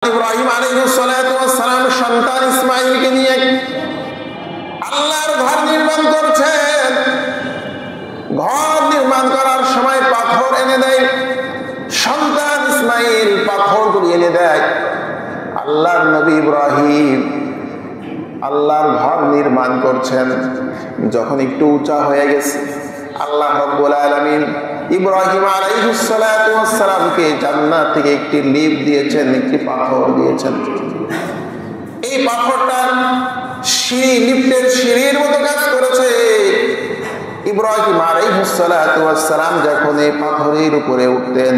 ইব্রাহিম আলাইহিস সালাতু ওয়াস সালাম সন্তান ইসমাঈলকে নিয়ে আল্লাহর ঘর নির্মাণ করছেন। ঘর নির্মাণ করার সময় পাথর এনে দেয়, সন্তান ইসমাঈল পাথরগুলি এনে দেয়। আল্লাহর নবী ইব্রাহিম আল্লাহর ঘর নির্মাণ করছেন। যখন একটু উঁচা হয়ে গেছে, আল্লাহ রাব্বুল আলামিন ইব্রাহিম আলাইহিস সালাতু ওয়াস সালামকে জান্নাত থেকে একটি লিফ দিয়েছেন, একটি পাথর দিয়েছেন। এই পাথরটা সিঁড়ি, লিফটের সিঁড়ির মতো কাজ করেছে। ইব্রাহিম আলাইহিস সালাতু ওয়াস সালাম যখন এই পাথরের উপরে উঠতেন,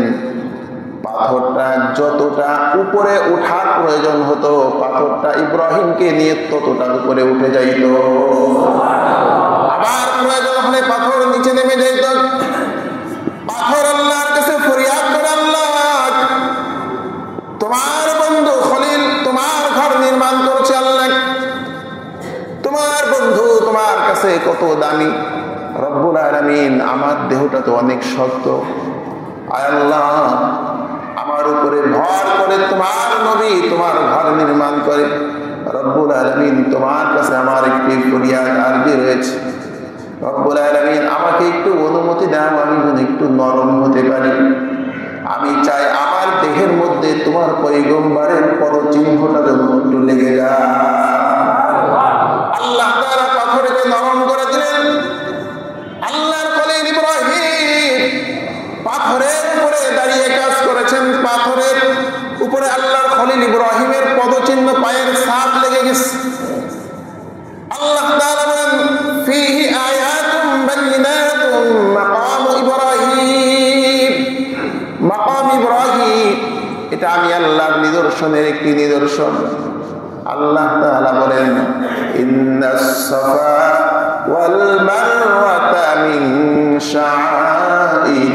পাথরটা যতটা উপরে ওঠার প্রয়োজন হতো, পাথরটা ইব্রাহিমকে নিয়ে ততটা উপরে উঠে যাইত। আবার প্রয়োজন হলে পাথর নিচে নেমে যাইত। পাথর আল্লাহর কাছে ফরিয়াদ করে, আল্লাহ তোমার বন্ধু খলিল তোমার ঘর নির্মাণ করছে, আল্লাহ তোমার বন্ধু তোমার কাছে কত দামি। রব্বুল আলামিন আমার দেহটা তো অনেক শক্ত, আয় আল্লাহ আমার উপরে ভর করে তোমার নবী তোমার ঘর নির্মাণ করে। রব্বুল আলামিন তোমার কাছে আমার একটি ফরিয়াদ আরজি রয়েছে। রব্বুল আলামিন আমাকে একটু অনুমতি দাও, আমি যেন একটু নরম হতে পারি। আমি চাই আমার দেহের মধ্যে তোমার পয়গম্বরের পদচিহ্নটা যেন একটু লেগে যায়। আল্লাহ তাআলা পাথরকে নরম করে দিলেন। আল্লাহর খলিল ইব্রাহিম পাথরের উপরে দাঁড়িয়ে কাজ করেছেন। পাথরের উপরে আল্লাহর খলিল ইব্রাহিমের পদচিহ্ন, পায়ের ছাপ লেগে গেছে। আল্লাহ তাআলা বলেন ফীহি আয়াতুম বাইয়িনাতুম মাকাম ইব্রাহিম। মাকাম ইব্রাহিম এটা আমি আল্লাহর নিদর্শনের একটি নিদর্শন। আল্লাহ তাআলা বলেন ইন্নাস সাফা ওয়াল মারওয়াতা মিন শাআইরিল্লাহ।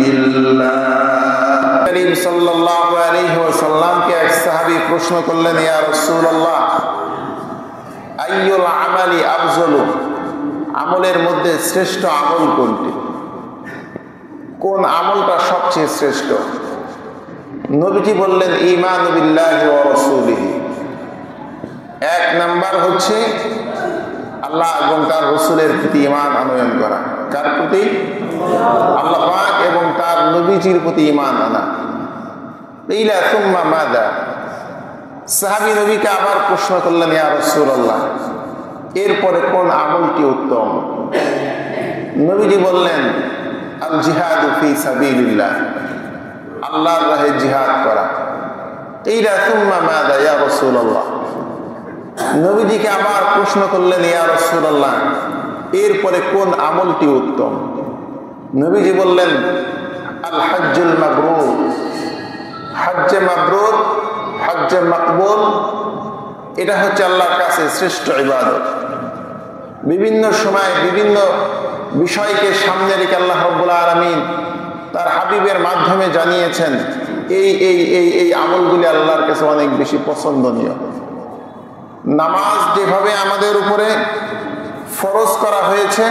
করিম সাল্লাল্লাহু আলাইহি ওয়াসাল্লামকে এক সাহাবী প্রশ্ন করলেন, ইয়া রাসূলুল্লাহ আইয়ুল আমালি আফযলু, আমলের মধ্যে শ্রেষ্ঠ আমল কোনটি? কোন আমলটা সবচেয়ে শ্রেষ্ঠ? নবীজি বললেন ঈমানু বিল্লাহি ওয়া রাসূলিহি। এক নাম্বার হচ্ছে আল্লাহ এবং তার রাসূলের প্রতি ঈমান আনয়ন করা। কার প্রতি? আল্লাহ পাক এবং তার নবীজির প্রতি ঈমান আনা। ইলা সুম্মা মাযা? সাহাবী নবীকে আবার প্রশ্ন করলেন, ইয়া রাসূলুল্লাহ এরপরে কোন আমলটি উত্তম? নবীজি বললেন আল জিহাদু ফি সাবিলিল্লাহ, আল্লাহর রাহে জিহাদ করা। ইলা সুম্মা মাযা ইয়া রাসূলুল্লাহ? নবীজিকে আবার প্রশ্ন করলেন, ইয়া রাসূলুল্লাহ এরপরে কোন আমলটি উত্তম? নবীজি বললেন আল হজ্জুল মাবরুর, হজ্জে মাবরুর, হজ্জে মাকবুল, এটা হচ্ছে আল্লাহর কাছে শ্রেষ্ঠ ইবাদত। বিভিন্ন সময় বিভিন্ন বিষয়কে সামনে রেখে আল্লাহ রাব্বুল আলামিন তার হাবিবের মাধ্যমে জানিয়েছেন এই এই এই এই আমলগুলি আল্লাহর কাছে অনেক বেশি পছন্দনীয়। নামাজ যেভাবে আমাদের উপরে ফরজ করা হয়েছে,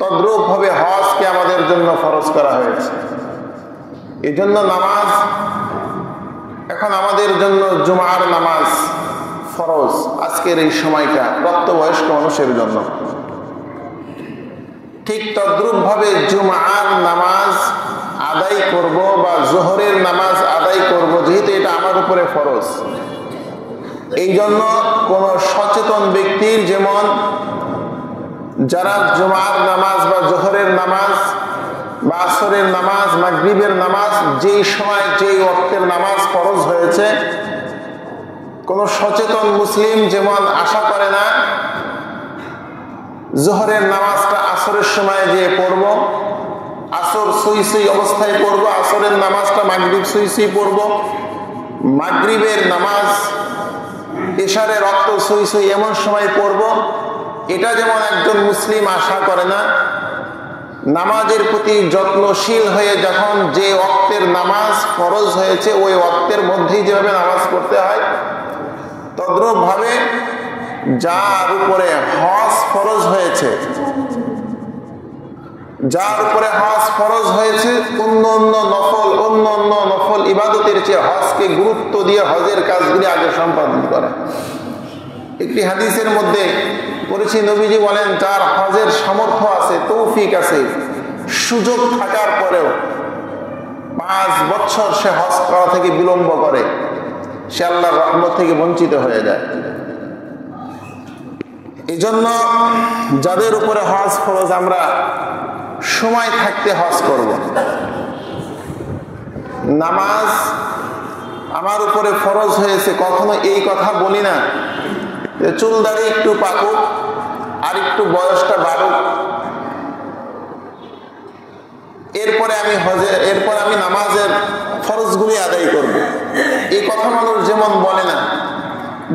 তদ্রূপভাবে হজকে আমাদের জন্য ফরজ করা হয়েছে। এই জন্য নামাজ এখন আমাদের জন্য জুমার নামাজ ফরজ আজকের এই সময়টা প্রাপ্তবয়স্ক মানুষের জন্য। ঠিক তদ্রূপভাবে জুমার নামাজ আদায় করব বা জোহরের নামাজ আদায় করব, যেহেতু এটা আমার উপরে ফরজ। এই জন্য কোন সচেতন ব্যক্তির, যেমন যারা জুমার নামাজ বা জোহরের নামাজ বা আসরের নামাজ, মাগরিবের নামাজ যেই সময় যেই ওয়াক্তের নামাজ ফরজ হয়েছে, কোন সচেতন মুসলিম যেমন আশা করে না জোহরের নামাজটা আসরের সময় যে পড়ব, আসর সুই সুই অবস্থায় পড়ব, আসরের নামাজটা মাগরিব সুই সুই পড়ব, মাগরিবের নামাজ এশারে রক্ত সুই সুই এমন সময় পড়ব, এটা যেমন একজন মুসলিম আশা করে না, নামাজের প্রতি যত্নশীল হয়ে যখন যে ওয়াক্তের নামাজ ফরজ হয়েছে ওই ওয়াক্তের মধ্যেই যেভাবে নামাজ পড়তে হয়, তদ্রূপ ভাবে যার উপরে হজ ফরজ হয়েছে যার উপরে হজ ফরজ হয়েছে অন্য অন্য নফল ইবাদতের চেয়ে হজকে গুরুত্ব দিয়ে হজের কাজগুলি আগে সম্পাদন করা। একটি হাদিসের মধ্যে পড়েছি, নবীজি বলেন, যার হজের সামর্থ্য আছে, তৌফিক আছে, সুযোগ থাকার পরেও 5 বছর সে হজ করা থেকে বিলম্ব করে, সে আল্লাহর রহমত থেকে বঞ্চিত হয়ে যায়। এই জন্য যাদের উপরে হজ ফরজ, আমরা সময় থাকতে হজ করব। নামাজ আমার উপরে ফরজ হয়েছে, কখনো এই কথা বলি না যে চুল দাড়ি একটু পাকুক আর একটু বয়সটা বাড়ুক, এরপরে আমি নামাজের ফরজগুলি আদায় করব। এই কথা মানুষ যেমন বলে না,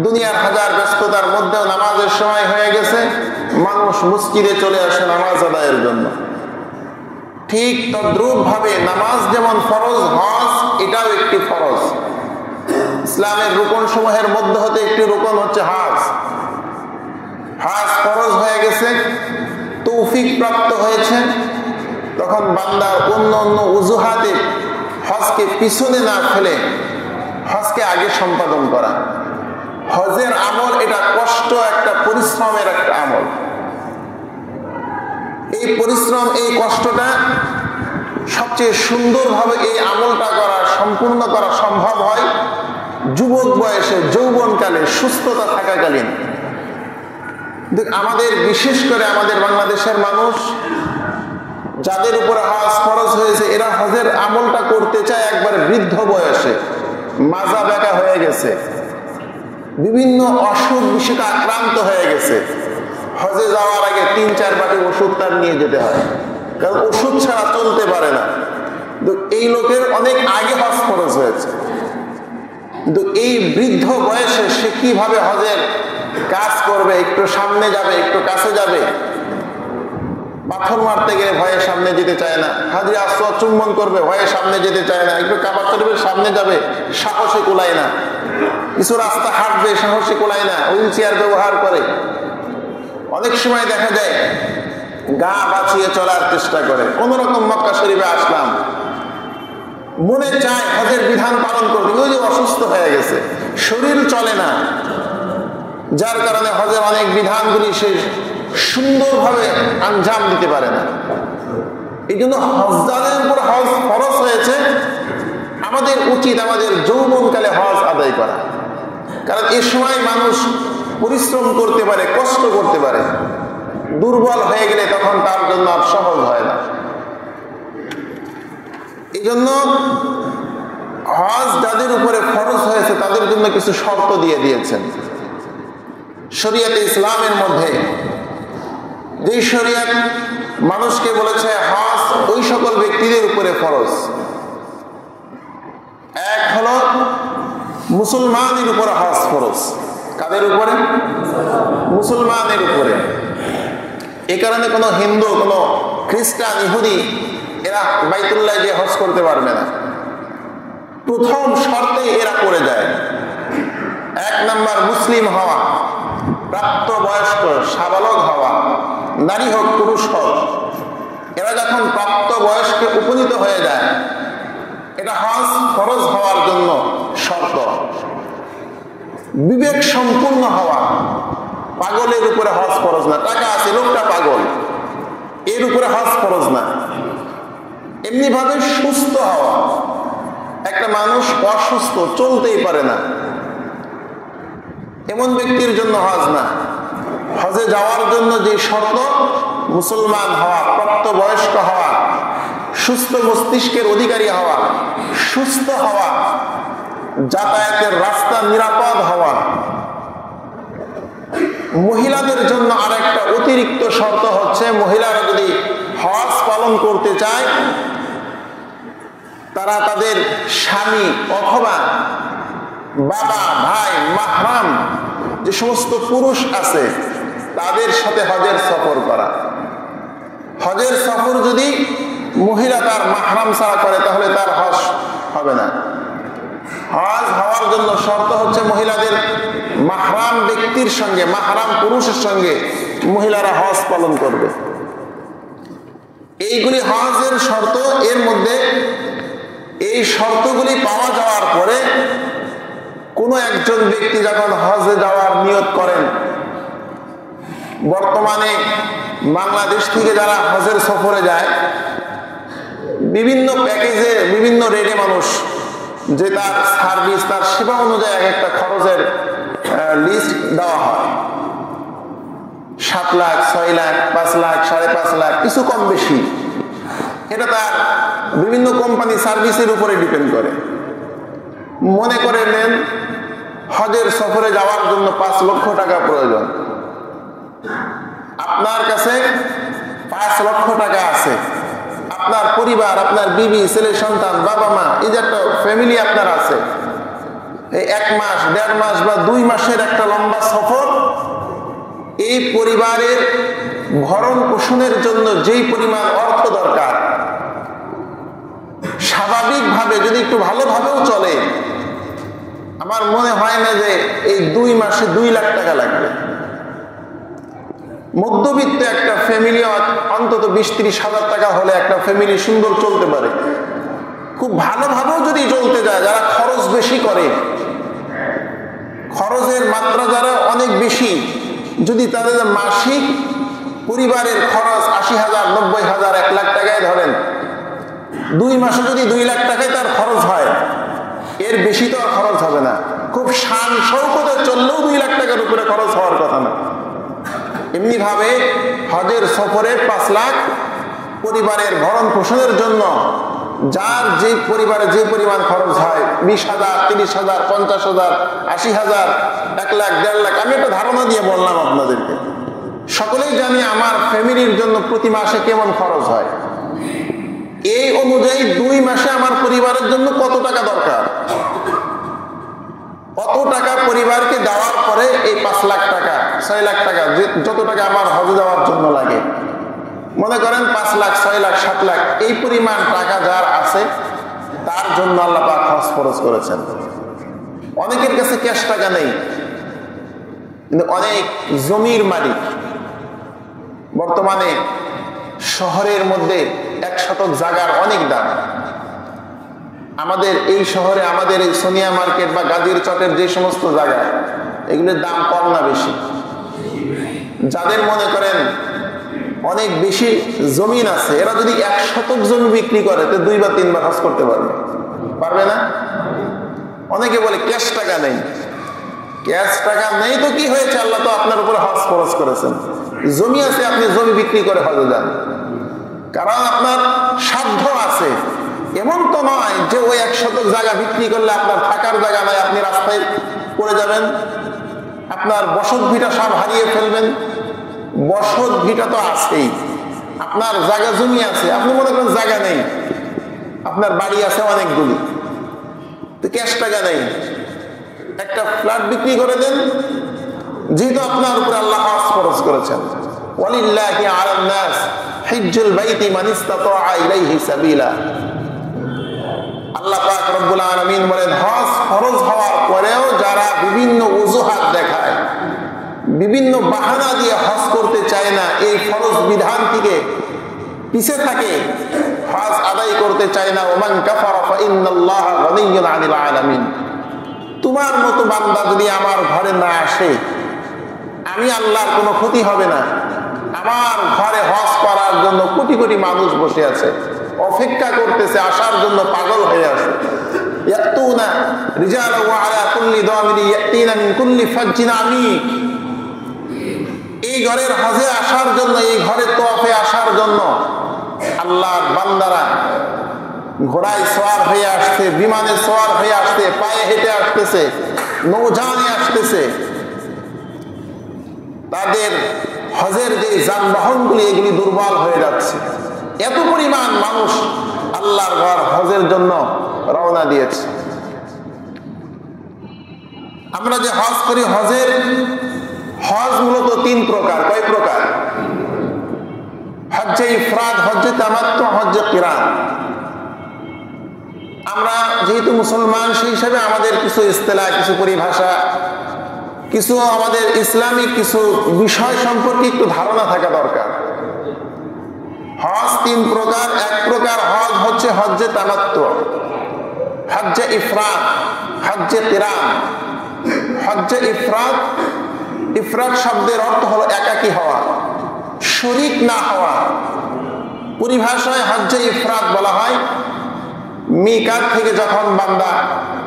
দুনিয়ার হাজার ব্যস্ততার মধ্যেও নামাজের সময় হয়ে গেছে, মানুষ মসজিদে চলে আসে নামাজ আদায়ের জন্য। ঠিক তদ্রূপ ভাবে নামাজ যেমন ফরজ, হজ এটাও একটি ফরজ। ইসলামের রুকন সমূহের মধ্যে হতে একটি রুকন হচ্ছে হজ। হজ ফরজ হয়ে গেছে, তৌফিক প্রাপ্ত হয়েছে, তখন বান্দার অন্য উজুহাতে হজকে পিছনে না ফেলে হজকে আগে সম্পাদন করা। হজের আমল এটা কষ্ট, একটা পরিশ্রমের একটা আমল। এই পরিশ্রম, এই কষ্টটা সবচেয়ে সুন্দরভাবে এই আমলটা করা, সম্পূর্ণ করা সম্ভব হয় যুবক বয়সে, যৌবনকালে, সুস্থতা থাকাকালীন। আমাদের বিশেষ করে আমাদের বাংলাদেশের মানুষ যাদের উপরে হজ ফরজ হয়েছে, এরা হজের আমলটা করতে চায় একবার বৃদ্ধ বয়সে, মাজা ব্যাকা হয়ে গেছে, বিভিন্ন অসুখ বিসুখে আক্রান্ত হয়ে গেছে। হজে যাওয়ার আগে 3-4 বাটি ওষুধ তার নিয়ে যেতে হয়, কারণ ওষুধ ছাড়া চলতে পারে না। এই লোকের অনেক আগে হজ ফরজ হয়েছে, কিন্তু এই বৃদ্ধ বয়সে সে কিভাবে হজের কাজ করবে? একটু সামনে যাবে, একটু কাছে যাবে, পাথর মারতে গেলে ভয়ে সামনে যেতে চায় না, হাজরে আসওয়াদ চুম্বন করবে, ভয়ে সামনে যেতে চায় না, একটু কাবা শরীফের সামনে যাবে, সাহসে কুলায় না, কিছু রাস্তা হাঁটবে, সাহসে কুলায় না, হুইল চেয়ার ব্যবহার করে। অনেক সময় দেখা যায় গা বাঁচিয়ে চলার চেষ্টা করে, কোন রকম মক্কা শরীফে আসলাম, মনে চায় হজের বিধান পালন করতে, ওই যে অসুস্থ হয়ে গেছে, শরীর চলে না, যার কারণে হজের অনেক বিধানগুলি সে সুন্দরভাবে আঞ্জাম দিতে পারে না। এই জন্য হজদারের উপর হজ ফরজ হয়েছে, আমাদের উচিত আমাদের যৌবনকালে হজ আদায় করা, কারণ এই সময় মানুষ পরিশ্রম করতে পারে, কষ্ট করতে পারে। দুর্বল হয়ে গেলে তখন তার জন্য আর সহজ হয় না। এই জন্য হজ যাদের উপরে ফরজ হয়েছে তাদের জন্য কিছু শর্ত দিয়ে দিয়েছেন শরিয়তে ইসলামের মধ্যে। যেই শরিয়ত মানুষকে বলেছে হজ ওই সকল ব্যক্তিদের উপরে ফরজ, এক হলো মুসলমানের উপরে হজ ফরজ। কাদের উপরে? মুসলমানের উপরে। এই কারণে কোনো হিন্দু, কোনো খ্রিস্টান, ইহুদি এরা বাইতুল্লাহ গিয়ে হজ করতে পারবে না। প্রথম শর্তে এরা পড়ে যায়। 1 নাম্বার মুসলিম হওয়া, প্রাপ্তবয়স্ক সাবালক হওয়া, নারী হোক পুরুষ হোক, এরা যখন প্রাপ্ত বয়স্কে উপনীত হয়ে যায়, এটা হজ ফরজ হওয়ার জন্য শর্ত। বিবেক সম্পূর্ণ হওয়া, পাগলের উপরে হজ ফরজ না, টাকা আছে লোকটা পাগল, এর উপরে হজ ফরজ না। এমনি ভাবে সুস্থ হওয়া, একটা মানুষ অসুস্থ, চলতেই পারে না, এমন ব্যক্তির জন্য হজ না। হজে যাওয়ার জন্য যে শর্ত, মুসলমান হওয়া, প্রাপ্তবয়স্ক হওয়া, সুস্থ মস্তিষ্কের অধিকারী হওয়া, সুস্থ হওয়া, যাতায়াতের রাস্তা নিরাপদ হওয়া। মহিলাদের জন্য আরেকটা অতিরিক্ত শর্ত হচ্ছে, মহিলারা যদি হজ পালন করতে চায়, তারা তাদের স্বামী অথবা বাবা, ভাই, মাহরাম যে সমস্ত পুরুষ আছে তাদের সাথে হজের সফর করা। হজের সফর যদি মহিলা তার মাহরাম ছাড়া করে তাহলে তার হজ হবে না। হজ হওয়ার জন্য শর্ত হচ্ছে মহিলাদের মাহরাম ব্যক্তির সঙ্গে, মাহরাম পুরুষের সঙ্গে মহিলারা হজ পালন করবে। এইগুলি হজের শর্ত। এর মধ্যে এই শর্তগুলি পাওয়া যাওয়ার পরে কোনো একজন ব্যক্তি যখন হজে যাওয়ার নিয়ত করেন, বর্তমানে বাংলাদেশ থেকে যারা হজের সফরে যায় বিভিন্ন প্যাকেজে বিভিন্ন রেটে মানুষ যে তার সার্ভিস তার সেবা অনুযায়ী এক একটা খরচের লিস্ট দেওয়া হয়। 7 লাখ, 6 লাখ, 5 লাখ, 5.5 লাখ, কিছু কম বেশি, এটা তার বিভিন্ন কোম্পানি সার্ভিসের উপরে ডিপেন্ড করে। মনে করে নেন হজের সফরে যাওয়ার জন্য 5 লক্ষ টাকা প্রয়োজন, আপনার কাছে 5 লক্ষ টাকা আছে, আপনার পরিবার, আপনার বিবি, ছেলে সন্তান, বাবা মা, এই যে একটা ফ্যামিলি আপনার আছে, এই 1 মাস, 1.5 মাস বা 2 মাসের একটা লম্বা সফর, এই পরিবারের ভরণ পোষণের জন্য যেই পরিমাণ অর্থ দরকার, স্বাভাবিকভাবে যদি একটু ভালোভাবেও চলে, আমার মনে হয় না যে এই 2 মাসে 2 লাখ টাকা লাগবে। মধ্যবিত্ত একটা ফ্যামিলি অন্তত 20-30 হাজার টাকা হলে একটা ফ্যামিলি সুন্দর চলতে পারে। খুব ভালোভাবেও যদি চলতে যায়, যারা খরচ বেশি করে, খরচের মাত্রা যারা অনেক বেশি, যদি তাদের মাসিক পরিবারের খরচ 80,000, 90,000, 1 লাখ টাকায় ধরেন, 2 মাসে যদি 2 লাখ টাকায় তার খরচ হয়, এর বেশি তো আর খরচ হবে না। খুব শান শৌকতে চললেও 2 লাখ টাকার উপরে খরচ হওয়ার কথা না। এমনি ভাবে হজের সফরে 5 লাখ পরিবারের ভরণ পোষণের জন্য যার যে পরিবারে যে পরিমাণ খরচ হয়, 20,000, 30,000, 50,000, 80,000, 1 লাখ, 1.5 লাখ, আমি একটা ধারণা দিয়ে বললাম আপনাদেরকে। সকলেই জানি আমার ফ্যামিলির জন্য প্রতি মাসে কেমন খরচ হয়, এই অনুযায়ী 2 মাসে আমার পরিবারের জন্য কত টাকা দরকার, কত টাকা পরিবারকে দেওয়ার পরে এই 5 লাখ টাকা, 6 লাখ টাকা, যত টাকা আমার হজে যাওয়ার জন্য লাগে, মনে করেন 5 লাখ, 6 লাখ, 7 লাখ, এই পরিমাণ টাকা যার আছে তার জন্য আল্লাহ পাক হজ ফরজ করেছেন। অনেকের কাছে ক্যাশ টাকা নেই, কিন্তু অনেক জমির মালিক। বর্তমানে শহরের মধ্যে 1 শতক জায়গার অনেক দাম। আমাদের এই শহরে, আমাদের এই সোনিয়া মার্কেট বা গাজীর চটের যে সমস্ত জায়গা, এগুলোর দাম কম না বেশি? যাদের মনে করেন অনেক বেশি জমিন আছে, এরা যদি 1 শতক জমি বিক্রি করে তো 2 বা 3 বার হজ করতে পারবে না? অনেকে বলে ক্যাশ টাকা নেই। ক্যাশ টাকা নেই তো কি হয়েছে, আল্লাহ তো আপনার উপরে হজ খরচ করেছেন। জমি আছে, আপনি জমি বিক্রি করে হজে যান, কারণ আপনার সাধ্য আছে। এমন তো নয় যে ওই 1 শতক জায়গা বিক্রি করলে আপনার থাকার জায়গা নাই, আপনি রাস্তায় পড়ে যাবেন, আপনার বসত ভিটা সব হারিয়ে ফেলবেন। বসত ভিটা তো আছেই, আপনার জায়গা জমি আছে, আপনি মনে করেন জায়গা নেই, আপনার বাড়ি আছে অনেকগুলি, তো ক্যাশ টাকা নেই, একটা ফ্ল্যাট বিক্রি করে দেন, যেহেতু আপনার উপরে আল্লাহ হজ ফরজ করেছেন। ওয়ালিল্লাহি আলান নাস হিজ্জুল বাইতি মান ইসতাতাআ ইলাইহি সাবিলা। আল্লাহ পাক রব্বুল আলামিন বলেন, হজ ফরজ হওয়ার পরেও যারা বিভিন্ন অজুহাত দেখায়, বিভিন্ন বাহানা দিয়ে হজ করতে চায় না, এই ফরজ বিধান থেকে পিছে থাকে, হজ আদায় করতে চায় না, ওমান কাফারা ফা ইন্নাল্লাহা গানিয়্যুন আনিল আলামিন। তোমার মতো বান্দা যদি আমার ঘরে না আসে, আমি আল্লাহর কোনো ক্ষতি হবে না। আমার ঘরে হজ করার জন্য কোটি কোটি মানুষ বসে আছে, অপেক্ষা করতেছে, আসার জন্য পাগল হয়ে আছে। ইয়াতুনা রিজালা ওয়া আলা কুল্লি দামিরি ইয়াতিনা মিন কুল্লি ফাজ্জিন আমিক। এই ঘরের হজে আসার জন্য, এই ঘরের তওয়াফে আসার জন্য আল্লাহর বান্দারা ঘোড়ায় সওয়ার হয়ে আসছে, বিমানে সওয়ার হয়ে আসছে, পায়ে হেঁটে আসতেছে, নৌজানে আসতেছে। তাদের হজের যে যানবাহনগুলি, এগুলি দুর্বল হয়ে যাচ্ছে। এত পরিমাণ মানুষ আল্লাহর ঘর হজের জন্য রওনা দিয়েছে। আমরা যে হজ করি, হজ মূলত 3 প্রকার। কয় প্রকার? হজ্জে ইফরাদ, হজ্জে তামাত্তু, হজ্জে কিরান। আমরা যেহেতু মুসলমান, সেই হিসাবে আমাদের কিছু ইস্তেলাহ, কিছু পরিভাষা, কিছু আমাদের ইসলামিক কিছু বিষয় সম্পর্কে একটু ধারণা থাকা দরকার। হজ তিন প্রকার। এক প্রকার হজ হচ্ছে হজ্জে তামাত্তু, হজ্জে ইফরাদ, হজ্জে কিরান। হজ্জে ইফরাদ, ইফরাদ শব্দের অর্থ হলো একাকী হওয়া, শরীক না হওয়া। পরিভাষায় হজ্জে ইফরাদ বলা হয় মিকাত থেকে যখন বান্দা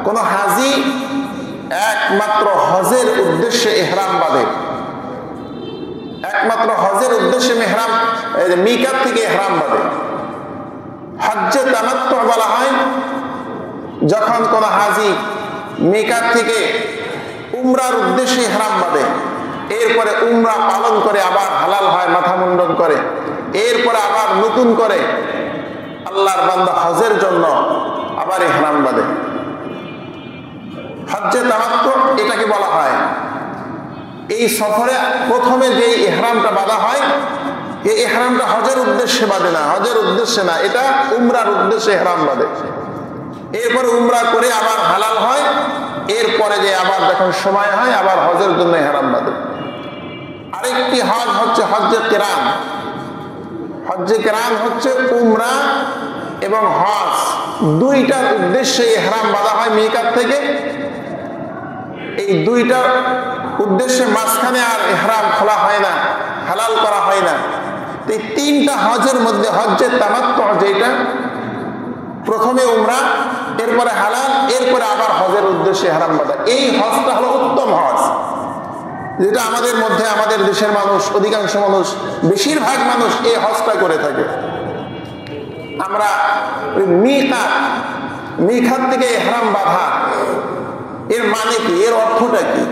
কোন হাজি একমাত্র হজের উদ্দেশ্যে ইহরাম বাঁধে, একমাত্র হজের উদ্দেশ্যে মিকাত থেকে ইহরাম বাঁধে। হজ্জে তামাত্তু বলা হয় যখন কোন হাজি মিকাত থেকে উমরার উদ্দেশ্যে ইহরাম বাঁধে, এরপরে উমরা পালন করে আবার হালাল হয়, মাথা মুন্ডন করে, এরপরে আবার নতুন করে আল্লাহর বান্দা হজের জন্য আবার ইহরাম বাঁধে। হজ্জে তামাত্তু এটাকে বলা হয়। এই সফরে প্রথমে যে ইহরামটা বাঁধা হয়, এই ইহরামটা হজের উদ্দেশ্যে বাঁধে না, হজের উদ্দেশ্যে না, এটা উমরার উদ্দেশ্যে ইহরাম বাঁধে। এরপরে উমরা করে আবার হালাল হয়, এরপরে যে আবার যখন সময় হয় আবার হজের জন্য ইহরাম বাঁধে। আরেকটি হজ হচ্ছে হজ্জে কিরান। হজ্জে কিরান হচ্ছে উমরা এবং হজ দুইটার উদ্দেশ্যে ইহরাম বাঁধা হয় মিকাত থেকে। এই দুইটার উদ্দেশ্যে মাঝখানে আর ইহরাম খোলা হয় না, হালাল করা হয় না। এই তিনটা হজের মধ্যে হজ্জে তামাত্তু যেটা, প্রথমে উমরা, এরপরে হালাল, এরপরে আবার হজের উদ্দেশ্যে ইহরাম বাঁধা, এই হজটা হলো উত্তম হজ, যেটা আমাদের মধ্যে আমাদের দেশের মানুষ, অধিকাংশ মানুষ, বেশিরভাগ মানুষ এই হজটা করে থাকে। আমরা মিকাত থেকে ইহরাম বাঁধা, এর মানে কি, এর অর্থটা কি?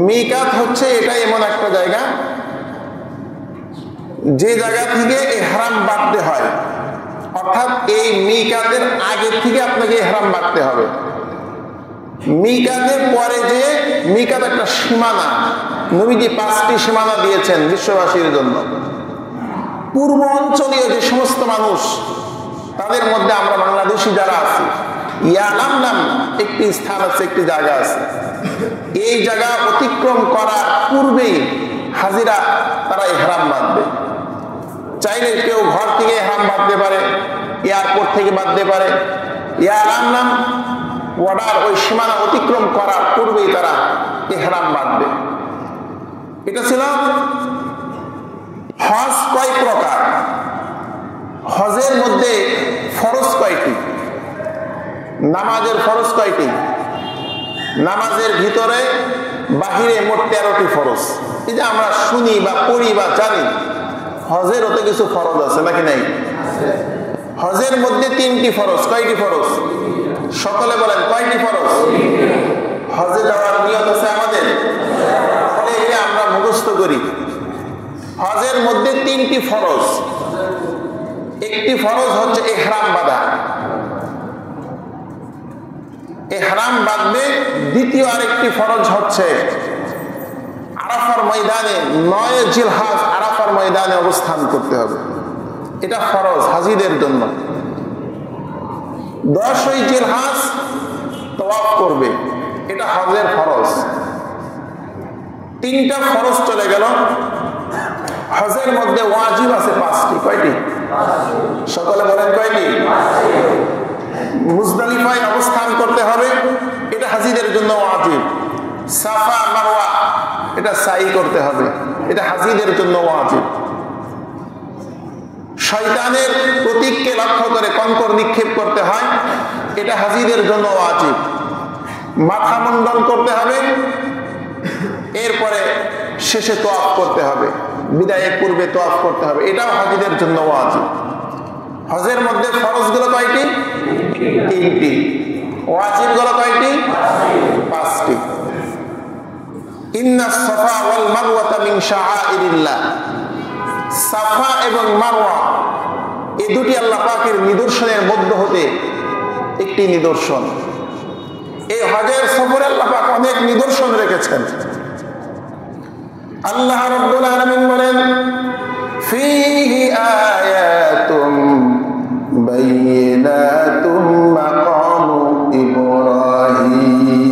মিকাত হচ্ছে এটা এমন একটা জায়গা যে জায়গা থেকে ইহরাম বাঁধতে হয়, অর্থাৎ এই মিকাতের আগে থেকে আপনাকে ইহরাম বাঁধতে হবে। মিকাতের পরে যে মিকাত একটা সীমানা, নবীজি 5টি সীমানা দিয়েছেন বিশ্ববাসীর জন্য। পূর্ব অঞ্চলীয় যে সমস্ত মানুষ, তাদের মধ্যে আমরা বাংলাদেশি যারা আছি, ইয়ালাম নাম একটি স্থান আছে, একটি জায়গা আছে। এই জায়গা অতিক্রম করার পূর্বেই হাজিরা তারা ইহরাম বাঁধবে। চাইলে কেউ ঘর থেকে ইহরাম বাঁধতে পারে, এয়ারপোর্ট থেকে বাঁধতে পারে। ইয়ালাম নাম বর্ডার, ওই সীমানা অতিক্রম করার পূর্বেই তারা ইহরাম বাঁধবে। এটা ছিল হজ। কয় প্রকার? হজের মধ্যে ফরজ কয়টি? নামাজের ফরজ কয়টি? নামাজের ভিতরে বাহিরে মোট 13টি ফরজ। এই যে আমরা শুনি বা পড়ি বা জানি, হজের ওতে কিছু ফরজ আছে নাকি নাই? হজের মধ্যে 3টি ফরজ। কয়টি ফরজ? সকলে বলেন কয়টি ফরজ? হজে যাওয়ার নিয়ত আছে আমাদের, এটা আমরা মুখস্থ করি। হজের মধ্যে 3টি ফরজ। একটি ফরজ হচ্ছে ইহরাম বাঁধা, ইহরাম বাঁধবে। দ্বিতীয় আরেকটি ফরজ হচ্ছে আরাফার ময়দানে, 9 জিলহজ আরাফার ময়দানে অবস্থান করতে হবে, এটা ফরজ হাজিদের জন্য। 10 জিলহজ তওয়াফ করবে, এটা হজের ফরজ। 3টা ফরজ চলে গেল। হজের মধ্যে ওয়াজিব আছে 5টি। কয়টি? সকলে বলেন কয়টি? মুজদালিফায় অবস্থান করতে হবে, এটা হাজিদের জন্য ওয়াজিব। সাফা মারওয়া এটা সাই করতে হবে, এটা হাজিদের জন্য ওয়াজিব। শয়তানের প্রতীককে লক্ষ্য করে কঙ্কর নিক্ষেপ করতে হয়, এটা হাজিদের জন্য ওয়াজিব। মাথা মুন্ডন করতে হবে, এরপরে শেষে তোয়াফ করতে হবে, বিদায়ের পূর্বে তোয়াফ করতে হবে, এটাও হাজিদের জন্য ওয়াজিব। হজের মধ্যে ফরজগুলো কয়টি? 3টি। ওয়াজিবগুলো কয়টি? 5টি। ইন্নাস সাফা ওয়াল মারওয়াতা মিন শাআইরিল্লাহ। সাফা এবং মারওয়া এই দুটি আল্লাহ পাকের নিদর্শনের মধ্য হতে একটি নিদর্শন। এই হজের সফরে আল্লাহ পাক অনেক নিদর্শন রেখেছেন। আল্লাহ রাব্বুল আলামিন বলেন, ফীহি আয়াতুম বাইয়িনাতুম মাকামু ইব্রাহিম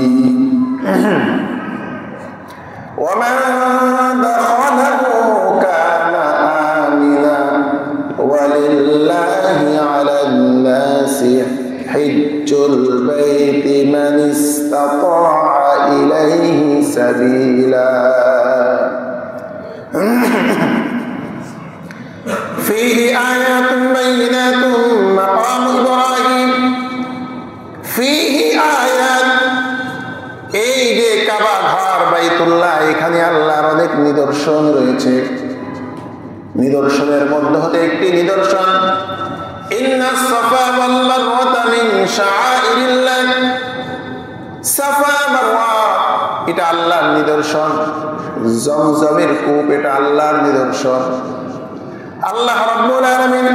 ওয়া মান দাখালাহু কানা আমিনা سبيلا فيه آيات بينات مقام إبراهيم فيه آيات এই যে কাবা ঘর বাইতুল্লাহ এখানে আল্লাহর অনেক নিদর্শন রয়েছে নিদর্শনের মধ্যে হতে একটি নিদর্শন ইন্নাস সাফা ওয়াল মারওয়া মিন শাআইরিল্লাহ সাফা মারওয়া এটা আল্লাহর নিদর্শন জমজমের কূপ এটা আল্লাহর নিদর্শন আল্লাহ রাব্বুল আলামিন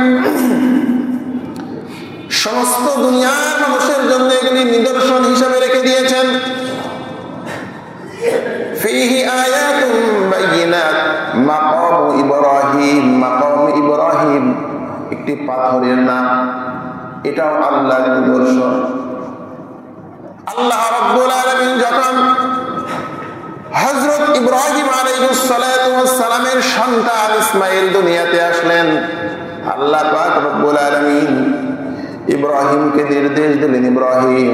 সমস্ত দুনিয়ার মানুষের জন্য এগুলি নিদর্শন হিসেবে রেখে দিয়েছেন ফিহি আয়াতুম বাইয়িনাত মাকাম ইব্রাহিম একটি পাথরের নাম এটাও আল্লাহর নিদর্শন আল্লাহ রাব্বুল আলামিন যখন হযরত ইব্রাহিম আলাইহিস সালাতু ওয়াস সালামের সন্তান ইসমাঈল দুনিয়াতে আসলেন আল্লাহ পাক রব্বুল আলামিন ইব্রাহিমকে নির্দেশ দিলেন ইব্রাহিম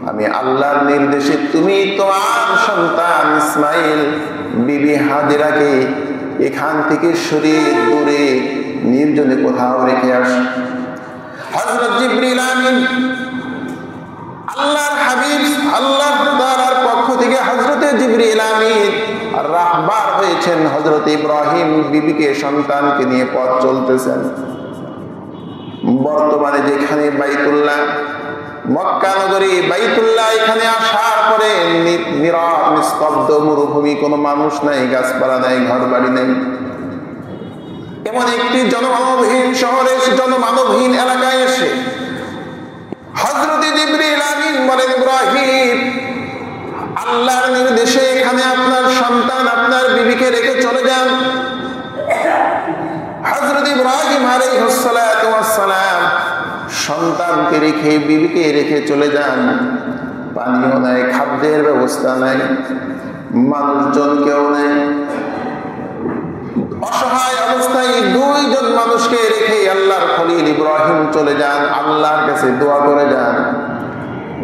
আমি আল্লাহর নির্দেশে তুমি তোমার সন্তান ইসমাঈল বিবি হাজেরাকে এখান থেকে সরিয়ে দূরে নির্জনে কোথাও রেখে আসো হযরত জিবরিল আমিন আল্লাহর হাবিব আল্লাহ তাআলার পক্ষ থেকে হযরত জিবরিল আমিন রাহবার হয়েছেন হযরত ইব্রাহিম বিবিকে সন্তানকে নিয়ে পথ চলতেছেন বর্তমানে যেখানে বাইতুল্লাহ মক্কা নগরী বাইতুল্লাহ এখানে আসার পরে নীরব নিস্তব্ধ মরুভূমি কোনো মানুষ নাই গাছপালা নাই ঘর বাড়ি নেই এমন একটি জনমানবহীন শহরে জনমানবহীন এলাকায় এসে হযরত জিবরিল আমিন বলেন ইব্রাহিম আল্লাহর নির্দেশে এখানে আপনার সন্তান আপনার বিবিকে রেখে চলে যান হযরত ইব্রাহিম আলাইহিস সালাতু ওয়াস সালাম সন্তানকে রেখে বিবিকে রেখে চলে যান পানিও নাই খাদ্যের ব্যবস্থা নাই মানুষজন কেউ নেই অসহায় অবস্থায় দুইজন মানুষকে রেখে আল্লাহর খলিল ইব্রাহিম চলে যান আল্লাহর কাছে দোয়া করে যান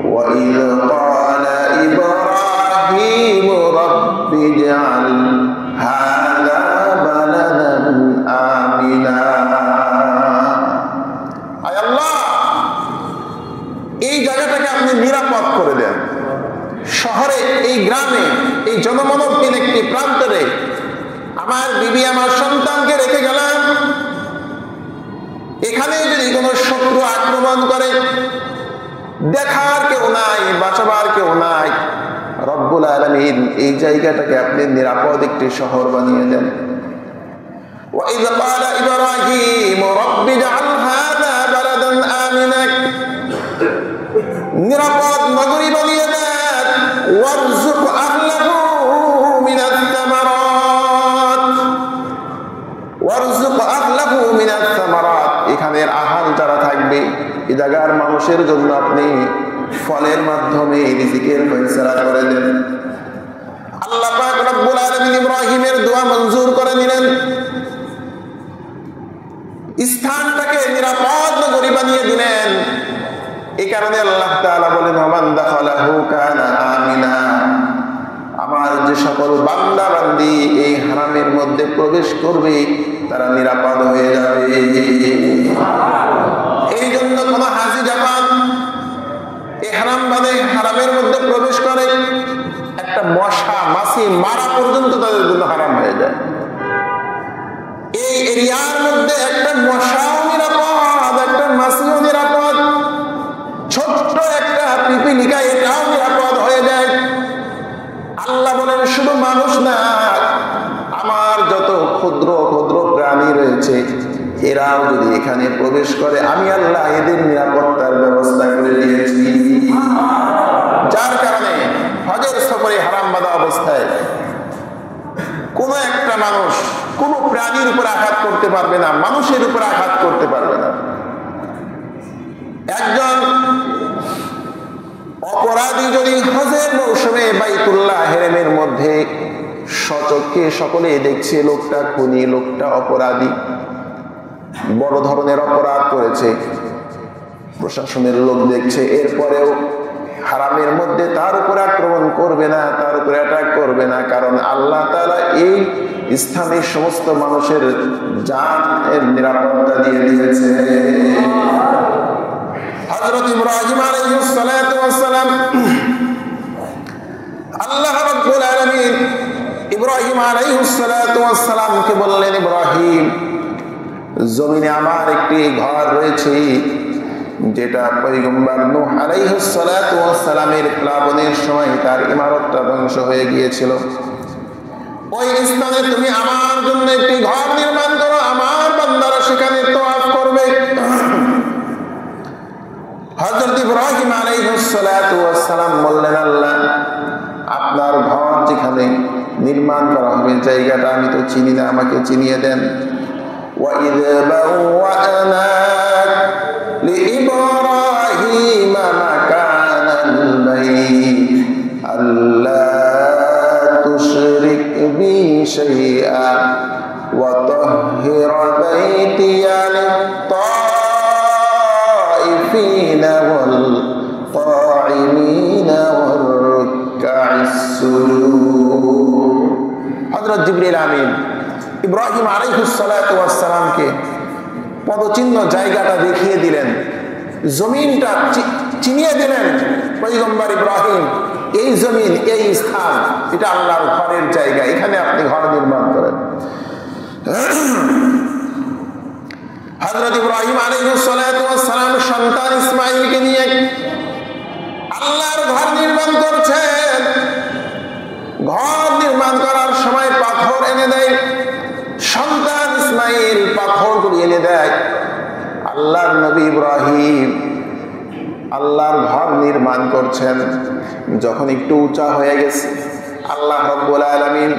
وَإِذْ قَالَ إِبْرَاهِيمُ رَبِّ اجْعَلْ هَذَا بَلَدًا آمِنًا আয় আল্লাহ এই জায়গাটাকে আপনি নিরাপদ করে দেন শহরে এই গ্রামে এই জনমানবহীন একটি প্রান্তরে আমার বিবি আমার সন্তানকে রেখে গেলাম এখানে যদি কোনো শত্রু আক্রমণ করে দেখার কেউ নাই বাঁচাবার কেউ নাই রব্বুল আলামিন এই জায়গাটাকে আপনি নিরাপদ একটি শহর বানিয়ে দেন وَإِذْ قَالَ إِبْرَاهِيمُ رَبِّ اجْعَلْ هَذَا بَلَدًا آمِنًا নিরাপদ নগরী বানিয়ে দেন وَارْزُقْ أَهْلَهُ مِنَ الثَّمَرَاتِ وَارْزُقْ أَهْلَهُ مِنَ الثَّمَرَاتِ এখানের আহার যারা থাকবে এই জায়গার মানুষের জন্য আপনি ফলের মাধ্যমে রিজিকের ফয়সালা করে দেন আল্লাহ পাক রব্বুল আলামিন ইব্রাহিমের দোয়া মঞ্জুর করে নিলেন স্থানটাকে নিরাপদ নগরী বানিয়ে দিলেন এই কারণে আল্লাহ তাআলা বলেন ওমান দাখালাহু কানা আমিনা আমার যে সকল বান্দা বান্দি এই হারামের মধ্যে প্রবেশ করবে তারা নিরাপদ হয়ে যাবে এই জন্য কোন হাজি যখন এই হারামের মধ্যে প্রবেশ করে একটা মশা মাছি মারা পর্যন্ত তাদের জন্য হারাম হয়ে যায় এই এরিয়ার মধ্যে একটা মশাও নিরাপদ একটা মাছিও নিরাপদ ছোট্ট একটা পিপিলিকা এটাও নিরাপদ হয়ে যায় আল্লাহ বলেন শুধু মানুষ না আমার যত ক্ষুদ্র ক্ষুদ্র প্রাণী রয়েছে এরাও যদি এখানে প্রবেশ করে আমি আল্লাহ এদের নিরাপত্তার ব্যবস্থা করে দিয়েছি যার কারণে হজের সফরে হারাম বাঁধা অবস্থায় কোনো একটা মানুষ কোনো প্রাণীর উপর আঘাত করতে পারবে না মানুষের উপর আঘাত করতে পারবে না একজন অপরাধী যদি হজের মৌসুমে বাইতুল্লাহ হেরেমের মধ্যে সচক্ষে সকলে দেখছে লোকটা খুনি লোকটা অপরাধী বড় ধরনের অপরাধ করেছে প্রশাসনের লোক দেখছে এরপরেও হারামের মধ্যে তার উপরে আক্রমণ করবে না, তার উপরে অ্যাটাক করবে না, কারণ আল্লাহ তাআলা এই স্থানের সমস্ত মানুষের জানের নিরাপত্তা দিয়ে দিয়েছে। হযরত ইব্রাহিম আলাইহিস সালাতু ওয়াস সালাম, আল্লাহ রাব্বুল আলামিন ইব্রাহিম আলাইহিস সালাতু ওয়াস সালামকে বললেন, ইব্রাহিম, জমিনে আমার একটি ঘর রয়েছে যেটা পয়গম্বর নূহ আলাইহিস সালাতু ওয়াস সালামের প্লাবনের সময় তার ইমারতটা ধ্বংস হয়ে গিয়েছিল। ওই স্থানে তুমি আমার জন্য একটি ঘর নির্মাণ করো, আমার বান্দারা সেখানে তওয়াফ করবে। হযরত ইব্রাহিম আলাইহিস সালাতু ওয়াস সালাম বললেন, আল্লাহ, আপনার ঘর যেখানে নির্মাণ করা হবে জায়গাটা আমি তো চিনি না, আমাকে চিনিয়ে দেন। وَإِذْ بَوَّأْنَا لِإِبْرَاهِيمَ مَكَانَ الْبَيْتِ أَلَّا تُشْرِكْ بِي شَيْئًا وَطَهِّرْ بَيْتِيَ لِلطَّائِفِينَ وَالْقَائِمِينَ وَالرُّكَّعِ السُّجُودِ। হযরত জিবরিল আমিন ইব্রাহিম আলাইহিস সালাতু ওয়াস সালামকে পদচিহ্ন জায়গাটা দেখিয়ে দিলেন, জমিনটা চিনিয়ে দিলেন। পয়গম্বর ইব্রাহিম, এই জমিন, এই স্থান, এটা আল্লাহর ঘরের জায়গা, এখানে আপনি ঘর নির্মাণ করেন। হযরত ইব্রাহিম আলাইহিস সালাতু ওয়াস সালাম সন্তান ইসমাঈলকে নিয়ে আল্লাহর ঘর নির্মাণ করছেন। ঘর নির্মাণ করার সময় পাথর এনে দেয়, সন্তান ইসমাঈল পাথরগুলি এনে দেয়। আল্লাহর নবী ইব্রাহিম আল্লাহর ঘর নির্মাণ করছেন। যখন একটু উঁচা হয়ে গেছে, আল্লাহ রাব্বুল আলামিন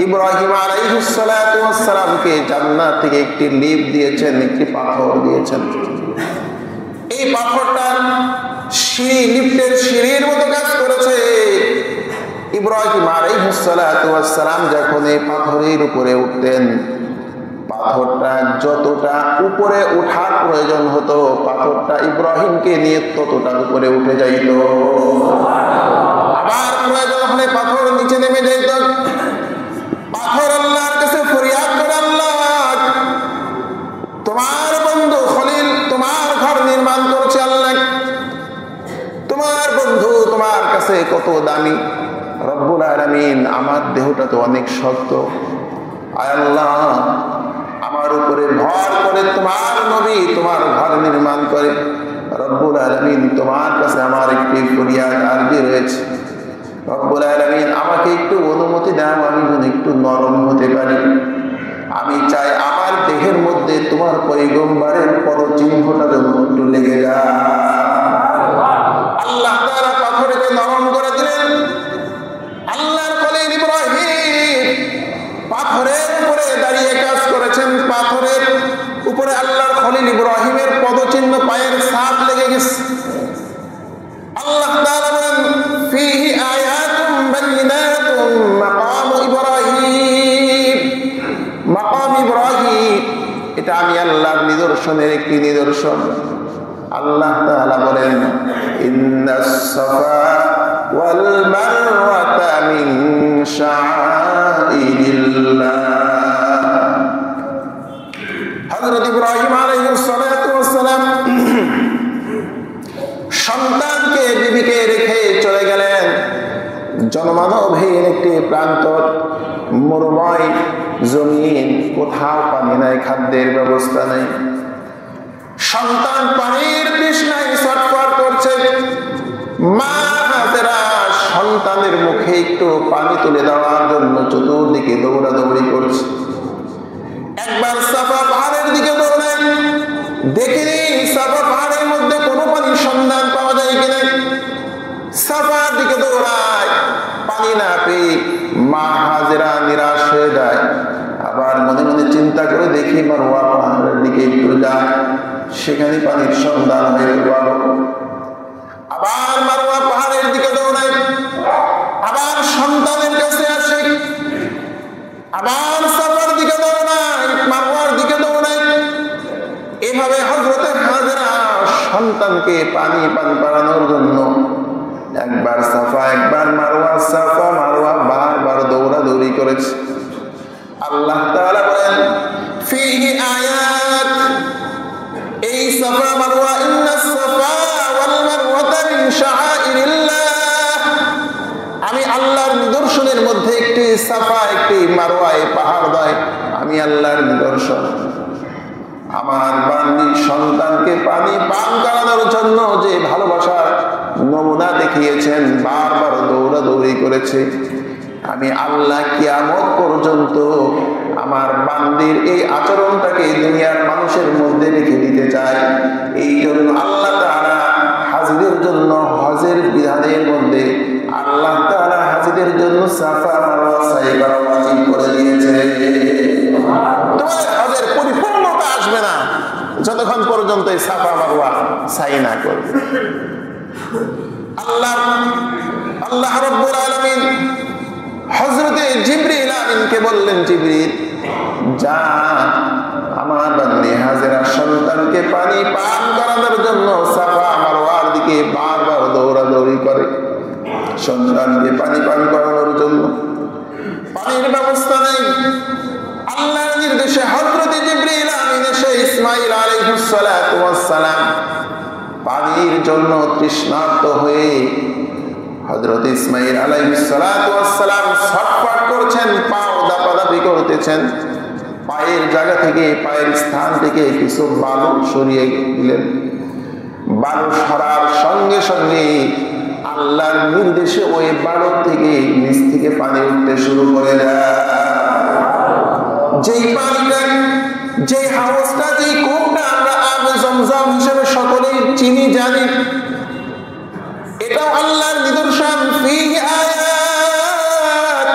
ইব্রাহিম আলাইহিস সালাতু ওয়াস সালামকে জান্নাত থেকে একটি লিফট দিয়েছেন, একটি পাথর দিয়েছেন। এই পাথরটা লিফটের সিঁড়ির মতো কাজ করেছে। ইব্রাহিম আলাইহিস সালাতু ওয়াস সালাম যখন এই পাথরের উপরে উঠতেন, পাথরটা যতটা উপরে ওঠার প্রয়োজন হতো, পাথরটা ইব্রাহিমকে নিয়ে ততটা উপরে উঠে যাইত। আবার প্রয়োজন হলে পাথর নিচে নেমে যাইত। পাথর আল্লাহর কাছে ফরিয়াদ করে, আল্লাহ, তোমার বন্ধু খলিল তোমার ঘর নির্মাণ করছে, আল্লাহ, তোমার বন্ধু তোমার কাছে কত দামি। রব্বুল আলামিন, আমার দেহটা তো অনেক শক্ত, আয় আল্লাহ, আমার উপরে ভর করে তোমার নবী তোমার ঘর নির্মাণ করে। রব্বুল আলামিন, তোমার কাছে আমার একটি ফরিয়াদ আরবি রয়েছে। রব্বুল আলামিন, আমাকে একটু অনুমতি দাও, আমি যেন একটু নরম হতে পারি। আমি চাই আমার দেহের মধ্যে তোমার পয়গম্বরের পদচিহ্নটা যেন একটু লেগে যায়। আল্লাহ তাআলা পাথরকে নরম করে দিলেন। আল্লাহর খলিল ইব্রাহিম পাথরের উপরে দাঁড়িয়ে কাজ করেছেন। পাথরের উপরে আল্লাহর খলিল ইব্রাহিমের পদচিহ্ন, পায়ের ছাপ লেগে গেছে। আল্লাহ তাআলা বলেন, ফীহি আয়াতুম বাইয়িনাতুম মাকাম ইব্রাহিম। মাকাম ইব্রাহিম, এটা আমি আল্লাহর নিদর্শনের একটি নিদর্শন। আল্লাহ তাআলা বলেন, ইন্নাস সাফা ওয়াল মারওয়াতা মিন শাআইরিল্লাহ। হযরত ইব্রাহিম আলাইহিস সালাতু ওয়াস সালাম সন্তানকে, বিবিকে রেখে চলে গেলেন জনমানবহীন একটি প্রান্তর, মরুময় জমিন, কোথাও পানি নাই, খাদ্যের ব্যবস্থা নাই। সন্তান পানির তৃষ্ণায় ছটফট করছে। মা হাজেরা সন্তানের মুখে একটু পানি তুলে দেওয়ার জন্য চতুর্দিকে দৌড়াদৌড়ি করছে। একবার সাফা পাহাড়ের দিকে দৌড়ায়, দেখিনি সাফা পাহাড়ের মধ্যে কোনো পানির সন্ধান পাওয়া যায় কিনা। সাফার দিকে দৌড়ায়, পানি না পেয়ে মা হাজেরা নিরাশ হয়ে যায়। আবার মনে মনে চিন্তা করে দেখি মারওয়া পাহাড়ের দিকে একটু যায়, সেখানে পানির সন্ধান হয়ে গেল। আবার মারওয়া পাহাড়ের দিকে দৌড়ায়, আবার সন্তানের কাছে আসে। আবার সাফার দিকে দৌড়ায়, মারওয়ার দিকে দৌড়ায়। এভাবে হযরত হাজেরা সন্তানকে পানি পান করানোর জন্য সাফা মারওয়া বারবার দৌড়াদৌড়ি করেছে। আল্লাহ তাআলা বলেন ফীহি আয়াত, এই সাফা মারওয়া ইন্নাস সাফা ওয়াল মারওয়াতা মিন শাআইরিল্লাহ, আমি আল্লাহর নিদর্শনের মধ্যে একটি সাফা একটি মারওয়া, এই পাহাড় নয়, আমি আল্লাহর নিদর্শন। আমার বান্দি সন্তানকে পানি পান করানোর জন্য যে ভালোবাসার নমুনা দেখিয়েছেন, বারবার দৌড়াদৌড়ি করেছে, আমি আল্লাহ কিয়ামত পর্যন্ত আমার বান্দির এই আচরণটাকে দুনিয়ার মানুষের মধ্যে রেখে দিতে চাই। এই জন্য আল্লাহ তাআলা হাজীদের জন্য হজের বিধানের মধ্যে আল্লাহ তাআলা হাজীদের জন্য সাফা মারওয়া সাই করা ওয়াজিব করে দিয়েছে। তোমাদের হজের পরিপূর্ণতা আসবে না যতক্ষণ পর্যন্ত এই সাফা মারওয়া সাই না করবে। আল্লাহ রাব্বুল আলামিন হযরতে জিবরিল আমিনকে বললেন, জিবরিল যা আমার বান্দী হাজেরা সন্তানকে পানি পান করানোর জন্য সাফা মারওয়ার দিকে বারবার দৌড়াদৌড়ি করে, সন্তানকে পানি পান করানোর জন্য পানির ব্যবস্থা নেই। আল্লাহর নির্দেশে হযরতে জিবরিল আমিন এসে ইসমাঈল আলাইহিস সালাতু ওয়াস সালাম পানির জন্য তৃষ্ণার্ত হয়ে হযরত ইসমাঈল আলাইহিস সালাতু ওয়াস সালাম ছটফট করছেন, পাও দাপাদাপি করতেছেন। পায়ের জায়গা থেকে, পায়ের স্থান থেকে কিছু বালু সরিয়ে দিলেন। বালু সরার সঙ্গে সঙ্গে আল্লাহর নির্দেশে ওই বালু থেকে নিচ থেকে পানি উঠতে শুরু করে দেয়। যেই পানিটা, যেই হাউসটা, যেই কূপটা আমরা আবে জমজম হিসেবে সকলেই চিনি জানি, এটাও আল্লাহর নিদর্শন। ফীহি আয়াত,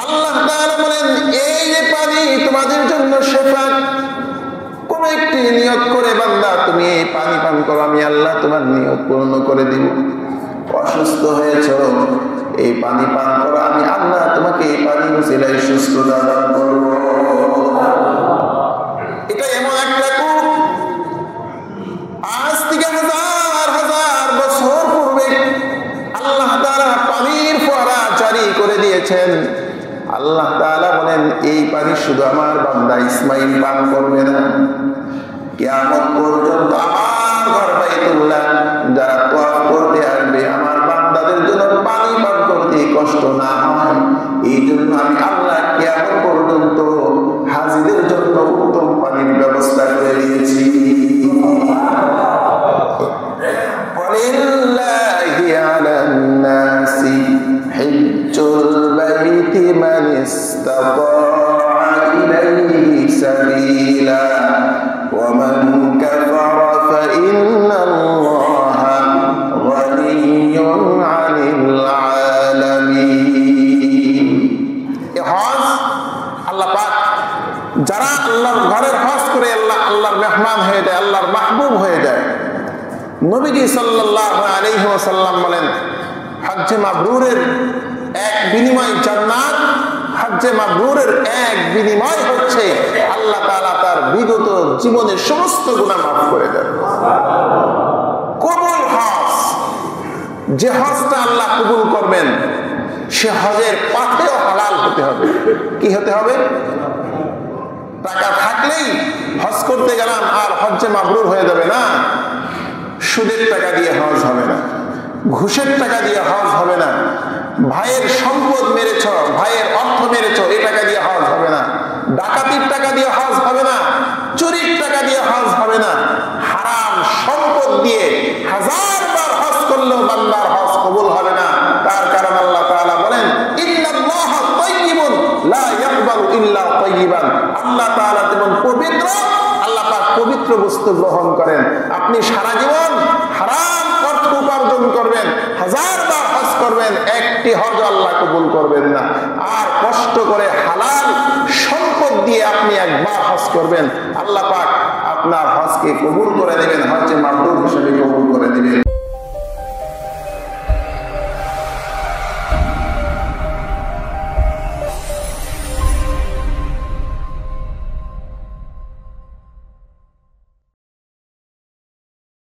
আল্লাহ তাআলা বলেন এই যে পানি তোমাদের জন্য শেফা। কোন একটি নিয়ত করে বান্দা তুমি এই পানি পান করো, আমি আল্লাহ তোমার নিয়ত পূর্ণ করে দিব। অসুস্থ হয়েছ, এই পানি পান করো, আমি আল্লাহ তোমাকে এই পানি উসিলায় সুস্থতা দান করব। এটা এমন একটা কূপ, আজ থেকে হাজার হাজার বছর পূর্বে আল্লাহ তাআলা পানির ফোয়ারা জারি করে দিয়েছেন। আল্লাহ তাআলা বলেন এই পানি শুধু আমার বান্দা ইসমাঈল পান করবে না, কিয়ামত পর্যন্ত আমার ঘর বাইতুল্লাহ যারা তওয়াফ করতে আসবে, আমার বান্দাদের জন্য পানি পান করতে কষ্ট না হয়, এই জন্য আমি আল্লাহ কিয়ামত পর্যন্ত হাজীদের জন্য উত্তম পানির ব্যবস্থা করে দিয়েছি। ওয়ালিল্লাহি আলান নাসি হিজ্জুল বাইতি মান ইসতাতাআ ইলাইহি সাবিলা ওয়া মান কাফারা ফাইন্নাল্লাহা গানিয়্যুন আনিল আলামিন। এই হজ আল্লাহ পাক যারা আল্লাহর ঘরের হজ করে আল্লাহর মেহমান হয়ে যায়, আল্লাহর মাহবুব হয়ে যায়। নবীজি সাল্লাল্লাহু আলাইহি ওয়াসাল্লাম বলেন হজ্জে মাবরুরের এক বিনিময় জান্নাত, হজ্জে মাবরুরের এক বিনিময় হচ্ছে আল্লাহ তাআলা তার বিগত জীবনের সমস্ত গুনাহ মাফ করে দেন। কবুল হজ, যে হজটা আল্লাহ কবুল করবেন সে হজের পাথেও হালাল হতে হবে। কি হতে হবে? টাকা থাকলেই হজ করতে গেলাম আর হজ্জে মাবরুর হয়ে যাবে না। সুদের টাকা দিয়ে হজ হবে না, ঘুষের টাকা দিয়ে হজ হবে না, ভাইয়ের সম্পদ মেরেছ, ভাইয়ের অর্থ মেরেছ, এই টাকা দিয়ে হজ হবে না, ডাকাতির টাকা দিয়ে হজ হবে না, চুরির টাকা দিয়ে হজ হবে না। হারাম সম্পদ দিয়ে হাজারবার হজ করলেও বান্দার হজ কবুল হবে না। তার কারণ আল্লাহ তাআলা বলেন ইন্নাল্লাহা তাইয়্যিবুন লা ইয়াকবালু ইল্লা তাইয়্যিবান। আল্লাহ তাআলা যেমন পবিত্র, আল্লাহ পাক পবিত্র বস্তু গ্রহণ করেন। আপনি সারা জীবন হারাম অর্থ উপার্জন করবেন, হাজারবার হজ করবেন, একটি হজ আল্লাহ কবুল করবেন না। আর কষ্ট করে হালাল সম্পদ দিয়ে আপনি একবার হজ করবেন, আল্লাহ পাক আপনার হজকে কবুল করে দেবেন, হজ্জে মাবরুর হিসেবে কবুল করে দিবেন।